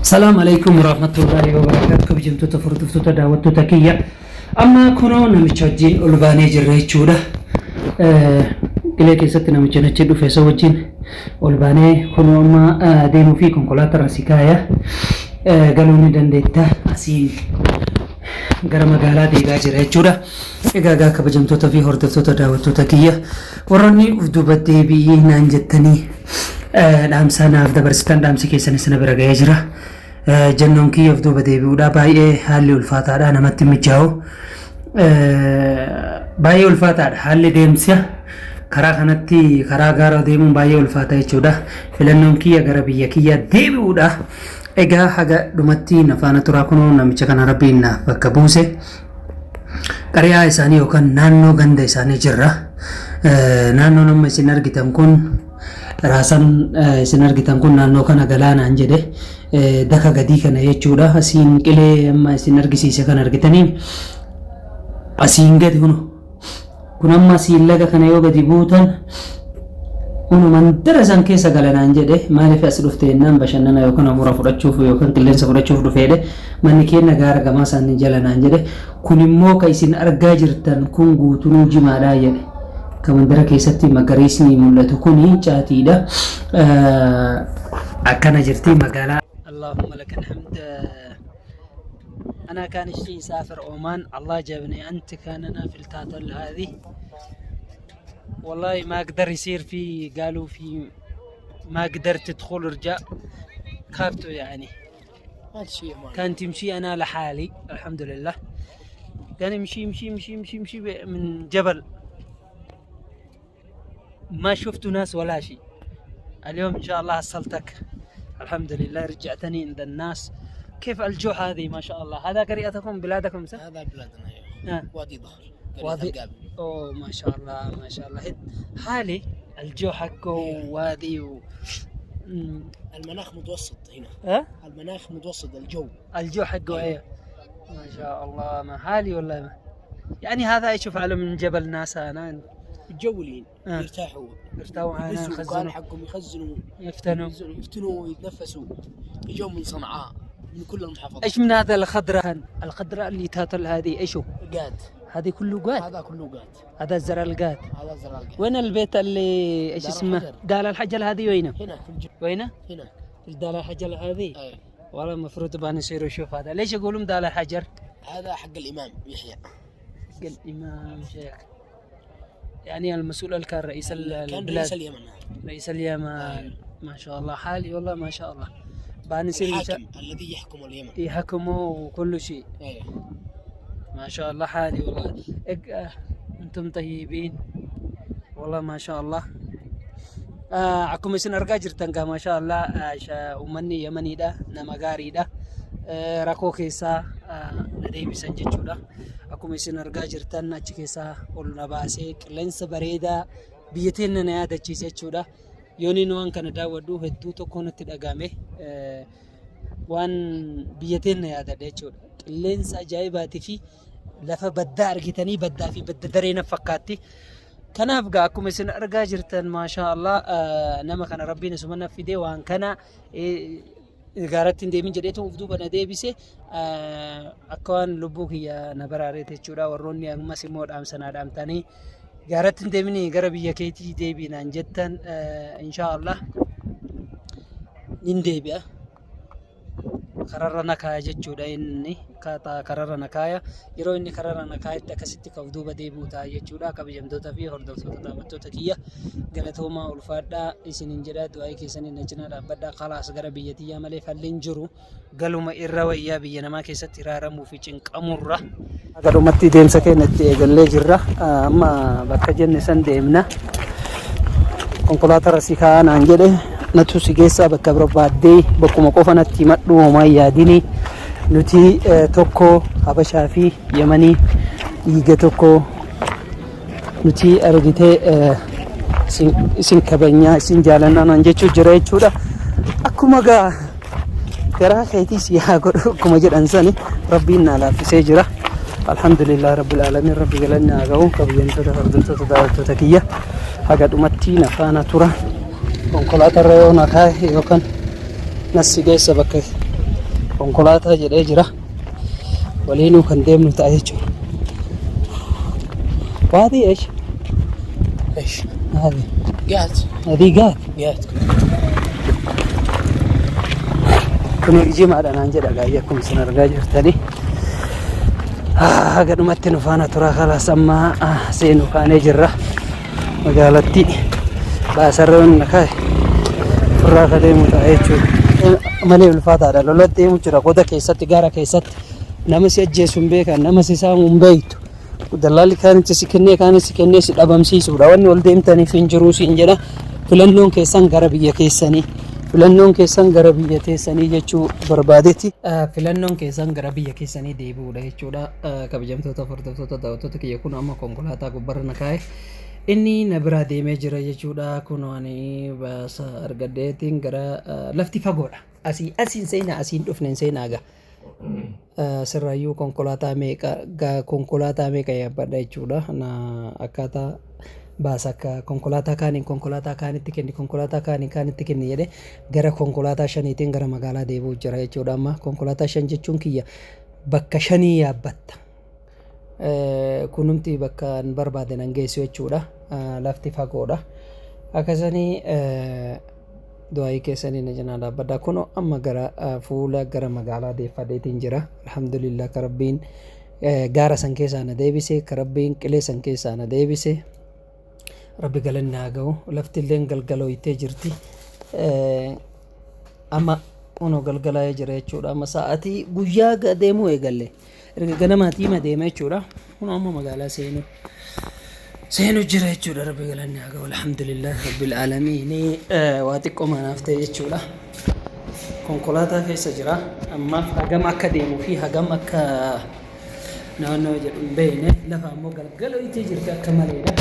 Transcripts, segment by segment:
السلام عليكم ورحمة الله وبركاته. بجمتو تفردفتو تداوتو تكية أما كنو نمتشجين ألباني جرهي تشودا إليك ستنا متشنجدو في سوجين ألباني كنو أما دينو فيكم قلات الرسكاية قالوني دندتا أسين gara magaalaa deegaa jira jechuudha. Egaa kabajamtoota fi hordoftoota daawwattoota kiyya warroonni uf duuba deebii naan jettanii dhaamsa naaf dabarsitan dhaamsi keessanis na bira ga'ee jira. Jennoon kiyya uf duuba deebi'uudha baay'ee haalli ulfaataadha namatti mijaa'u. Baay'ee ulfaataadha haalli deemsa karaa kanatti karaa gaara deemuun baay'ee ulfaata jechuudha. Filannoon kiyya gara biyya kiyya deebi'uudha. Egaa haga dhumatti nafaana turaa kunoo namicha kana rabbiin naaf bakka buuse qariyaa isaanii yookaan naannoo ganda isaanii jirra. Naannoo nama isin argitan kun raasan isin argitan kun naannoo kana galaanaan jedhe daka gadii kana jechuudha. Asiin qilee amma isin argisiise kan argitanii asiin gadi kun amma asiin laga kana yoo gadi buutan mandara san keessa galanaan jedhe maaliif as dhufte ennaan bashannana yookaan amura fudhachuuf yookaan qilleensa fudhachuuf dhufeedhe manni keenya gaara gamaa isaanii jalanaan jedhe kun immoo ka isin argaa jirtan kun guutunuu jimaadhaa jedhe ka mandara keessatti magariisni mul'atu kuni caatiidha. Akkana jirti magaalaa. Allahumma lakal hamd. أنا كان الشيء سافر عمان الله جابني أنت كاننا في التاتل هذه والله ما أقدر يصير في قالوا في ما قدرت تدخل رجاء خافته يعني كان تمشي أنا لحالي الحمد لله كان يمشي من جبل ما شفت ناس ولا شيء. اليوم إن شاء الله حصلتك الحمد لله رجعتني عند الناس. كيف الجو هذه ما شاء الله هذا قريتكم بلادكم صح؟ هذا بلادنا وادي ظهر وادي اوه ما شاء الله ما شاء الله حالي الجو حقه وادي المناخ متوسط هنا المناخ متوسط الجو حقه ايه ما شاء الله ما حالي والله ما. يعني هذا يشوف على من جبل ناس انا الجولين يرتاحوا معنا يخزنوا حقهم يخزنوا يفتنوا ويتنفسوا يجوا من صنعاء من كل المحافظات. ايش من هذا الخضراء اللي تاطل هذه ايشو؟ قات. هذه كله قات. هذا كله قات. هذا الزرع القات. وين البيت اللي ايش اسمه؟ دار الحجل هذه وينه؟ هنا في الجبل. وينه؟ هنا. دار الحجل هذه؟ اي. والله المفروض بان يصير يشوف هذا، ليش يقولون دار الحجر؟ هذا حق الامام يحيى. حق الامام شيخ. يعني المسؤول كان رئيس البلاد. كان رئيس اليمن. رئيس اليمن. ما شاء الله حالي والله ما شاء الله. الحاكم الذي يحكم اليمن يحكمه وكل شيء. ايه ما شاء الله حالي والله. انتم طيبين والله ما شاء الله. عكم سن ارجع جرتن ما شاء الله امني يمني ده نمغاري ده راكو كيسا ندي بسنجچو ده عكم سن ارجع جرتن اچ كيسا ول نباسه قلنس بريدا بيتين نه يادچيسچو ده yooniin waan kana daawwadhu hedduu tokko natti dhagame waan biyyateen na yaadadha jechuudha. Qilleensa ajaa'ibaatii fi lafa baddaa argitanii baddaa fi badda daree na fakkaatti. Kanaaf gaa akkuma isin argaa jirtan maashaa Allah nama kana rabbiin isuma na fidee waan kana gaaratti hin deemin jedheetu uf duuba na deebise akka waan lubbuu kiyya na baraareete jechuudha. Warroonni ammas immoo dhaamsanaa dhaamtanii gaaratti deemini gara biyya keetii deebiinaan jettan inshaallah nin deebi'a. Kararra nakaa jechuudha inni kararra nakaaya yeroo inni kararra nakaayetti akkasitti ka'u duuba deebi'u ta'a jechuudha. Kabajamtoota fi hordoftoota daawwattoota kiyya galatoomaa ulfaadhaa isiniin jedhaa du'aa keessaniin na cinaa dhaabbadhaa khalaas gara biyyatiyyaa malee falliin jiru galuma irra wayyaa biyya namaa keessatti iraaramuu fi cinqamurra. Gadumatti deemsa keenyatti eegallee jirra. Amma bakka jenne san deemna. Konkolaataa rasii kaa'anaan jedhe natu si geessaa bakka barbaaddee bakkuma qofa natti himadhu homaa yaadini nuti tokko Habashaa fi Yemanii dhiiga tokko nuti argitee isin kabajnaa isin jaalannaan jechuu jira jechuudha. Akkuma garaa keetiis yaa godhu akkuma jedhan sani rabbiin na laaffisee jira. Alhamdulillah rabbil alamin rabbi galanna agaa'u kabajamtoota hordoftoota daawwattoota kiyya haga dhumatti nafaana tura konkolaataa irra yoo nakaa yookaan nassi geessa bakka konkolaataa jedhee jira. Waliinuu kan deemnu ta'a jechuudha. Waadii eesh? ايش؟ هذه قاعد قاعد قاعد kun jimaadhaan aan jedha gaayya akkuma isin argaa jirtanii gadhumatti nu faana turaa kalaas amma seenu kaanee jirra magaalatti baasarra wanna kaa'e furraa ka deemu ta'a jechuudha malee ulfaataadha lolatti deemu jira goda keessatti gaara keessatti nama si ajjeesu hin beekan nama si saamu hin beektu dallaalli kaanitti si kennee si dhabamsiisuudha wanni ol deemtaniif hin jiruu siin jedha filannoon keessan gara biyya keessanii filannoon keessan gara biyya teessanii jechuu barbaadetti filannoon keessan gara biyya keessanii deebi'uudha jechuudha kabajamtoota hordoftoota daawwattoota kiyya kun amma konkolaataa gubbarra na kaa'e inni na biraa deemee jira jechuudha kun ani baasa argaddeetiin gara lafti fagoodha asiin seenaa asiin dhufneen seenaa sirrayyuu konkolaataa meeqa yaabbadha jechuudha na akkaataa baasa akka konkolaataa kaanitti kenni jedhe gara konkolaataa shaniitiin gara magaalaa deebi'u jira jechuudha amma konkolaataa shan jechuun kiyya bakka shanii yaabbatta kunumti bakka hin barbaade nan geessu jechuudha lafti fagoodha akkasanii du'aayii keessanii na janaa dhaabbadha kun amma gara fuula gara magaalaa deeffadeetiin jira alhamdulillah ka rabbiin gaara san keessaa na deebise ka rabbiin qilee san keessaa na deebise rabbi galanni haa ga'u lafti illee galgalooyitee jirti amma unoo galgalaa'ee jira jechuudha amma sa'aatii guyyaa deemuu eegalle erga ganamaatii ma deema jechuudha kun amma magaalaa seenu jira jechuudha rabbi galanni haa ga'u alhamdulillah rabbil aalamiin waa xiqqoo manaaf ta'e jechuudha konkolaataa keessa jira ammaaf hagam akka deemuu fi hagam akka naannoo jedhu hin beekne lafa ammoo galgalooyitee jirti akka maleedha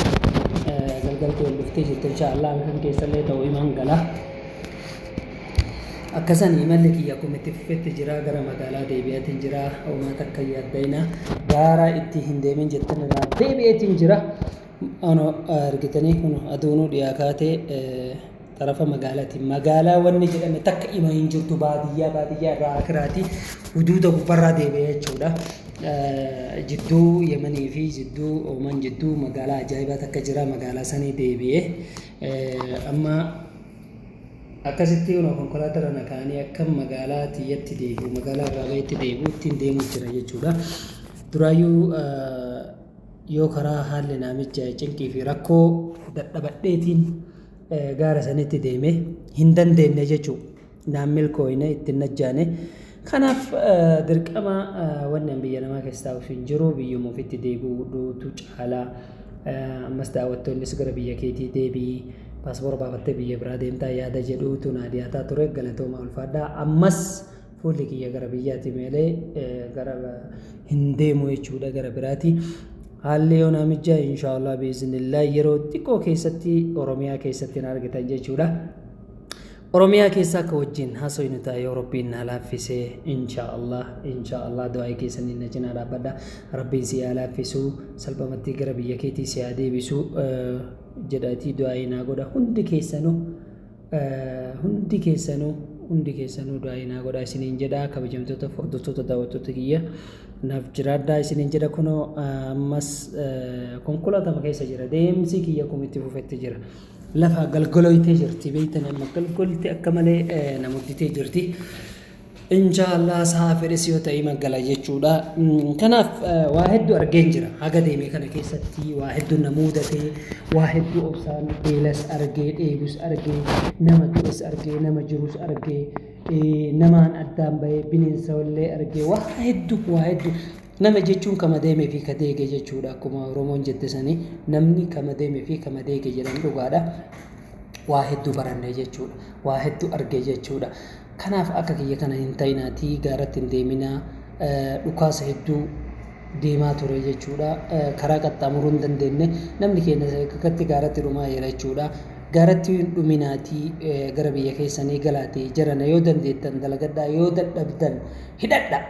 galgaltee ol dhuftee jirti inshaallah kan keessallee ta'u imaan gala akkasan imalli kiyya akkuma itti fufetti jira gara magaalaa deebi'aatiin jira uumaa takka yaaddayna gaara itti hin deemin jettan irraa deebi'aatiin jira ono argitanii kun aduunuu dhiyaa kaatee tarafa magaalaatiin magaalaa wanni jedhame takka ima hin jirtu baadiyyaa irraa akiraati huduuda gubbarraa deebi'ee jechuudha jidduu yemanii fi jidduu ooman jidduu magaalaa ajaa'ibaa takka jira magaalaa sanii deebi'ee amma akkasitti yoo konkolaataa irra kaa'anii akka magaalaa tiyyatti deebi'u magaalaa irraa bahetti deebi'u ittiin deemuu jira jechuudha duraayyuu yoo karaa haalli naamicha cinqii fi rakkoo dadhabadheetiin gaara sanitti deeme hin dandeenye jechuudha naan milkooyne ittiin najjaane kanaaf dirqama wannan biyya namaa keessa taa'uuf hin jiru biyyuma ofitti deebi'uutu caalaa ammas daawwattoonnis gara biyya keetii deebi'i paaspoora baafattee biyya biraa deemtaa yaada jedhuutu naa dhiyaataa ture galatooma ulfaadhaa ammas fuulli kiyya gara biyyaati malee gara hin deemu jechuudha gara biraati haalli yoo naamicha inshaallah biiznillah yeroo xiqqoo keessatti oromiyaa keessatti na argitan jechuudha oromiyaa keessaa akka wajjin haasofnu ta'a yoo rabbiin na laaffisee inshaallah du'aa keessanii na cinaa dhaabbadha rabbiin si haa laaffisu salphamatti gara biyya keetii si haa deebisu jedhatii du'aa naa godha hundi keessanuu du'aa naa godha isiniin jedha kabajamtoota hordoftoota daawwattoota kiyya naaf jiraadhaa isiniin jedha kunoo ammas konkolaataa keessa jira deemsi kiyya kumitti fufetti jira lafa galgaloytee jirti beeytan amma galgolti akka malee namudditee jirti inshaallah sa'a fedhes yoo ta'e magala jechuudha kanaaf waa hedduu argeen jira haga deemee kana keessatti waa hedduu na muudatee waa hedduu obsaan beelas argee dheebus argee nama du'es argee nama jirus argee namaan addaan bahee bineensa wallee argee waa hedduu nama jechuun kama deemee fi ka deege jechuudha akkuma oromoon jette sanii namni kama deemee fi kama deege jedhan dhugaadha waa hedduu baranne jechuudha waa hedduu argee jechuudha kanaaf akka kiyya kana hin ta'inaatii gaaratti hin deeminaa dhukaasa hedduu deemaa ture jechuudha karaa qaxxaamuruu hin dandeenye namni keenya akkatti gaaratti dhumaa jira jechuudha gaaratti hin dhuminaatii gara biyya keessanii galaatii jirana yoo dandeettan dalagadhaa yoo dadhabdan hidhadha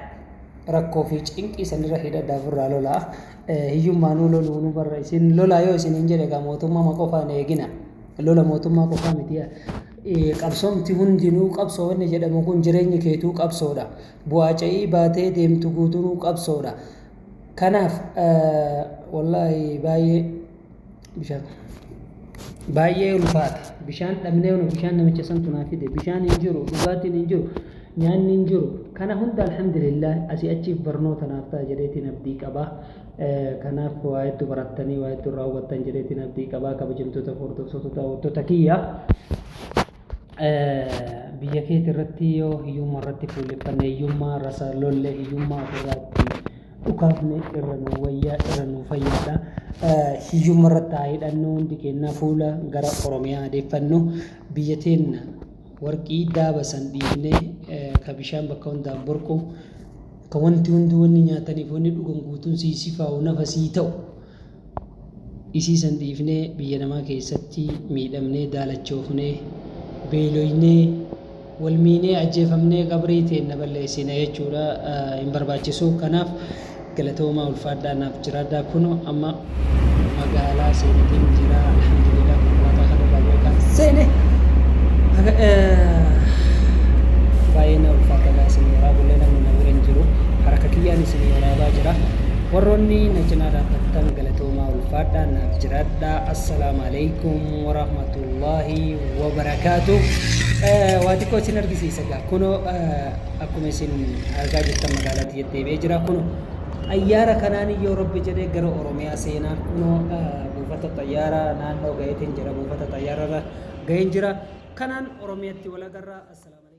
rakkoo fi cinqii sanirra hidhadhaa ofirraa lolaa hiyyummaanuu loluunu barra isin lolaa yoo isin hin jedhe gaa mootummaa qofaan eegina lola mootummaa qofaa miti qabsoomti hundinuu qabsoo wanni jedhamu kun jireenyi keetuu qabsoodha. Bu'aa ca'ii baatee deemtu guutunuu qabsoodha. Kanaaf wallaahi baay'ee ulfaata. Bishaan dhabnee bishaan namicha santu naa fide. Bishaan hin jiru, dhugaatiin hin jiru, nyaanni hin jiru. Kana hunda alhamdulillah asii achiif barnoota naaf ta'a jedheetiin abdii qabaa. Kanaaf waa hedduu barattanii waa hedduu raawwattan jedheetiin abdii qabaa. Kabajamtoota hordoftoota kiyya. Biyya keetii irratti yoo hiyyummaa irratti fuulleffanne hiyyummaa rasa lolle hiyyummaa ofirraatti dhukaafne irra nu wayyaa irra nu fayyaadha. Hiyyummaa irratti haa hidhannu hundi keenya fuula gara Oromiyaa adeeffannu biyya teenya warqii daaba san dhiifnee ka bishaan bakka hundaan burqu ka wanti hundi wanni nyaataniif wanni dhugan guutuun siisifaa'u nafa sii ta'u isii san dhiifnee biyya namaa keessatti miidhamnee daalachoofnee beeloynee walmiinee ajjeefamnee qabrii teenna balleessina jechuudha hin barbaachisu. Kanaaf galatoomaa ulfaadhaa naaf jiraadhaa kuno amma magaalaa seenetiin jira alhamdulillah konkolaataa kana baay'ee seene baay'ee na ulfaadhaa isin waraabullee namni na bira hin jiru harka kiyyaan isin waraabaa jira. Warroonni na cinaa dhaabbattan galatoomaa ulfaadhaa naaf jiraadhaa. Assalaamu alaikum warahmatullahi wabarakaatuh. Waa xiqqoo isin argisiisa gaa kunoo akkuma isin argaa jirtan magaalaatti deddeebi'ee jira kunoo xayyaara kanaan yoo rabbi jedhee gara Oromiyaa seenaa kunoo buufata xayyaaraa naannoo gaheetiin jira buufata xayyaararra gaheen jira kanaan Oromiyaatti wal agarra. Assalaamu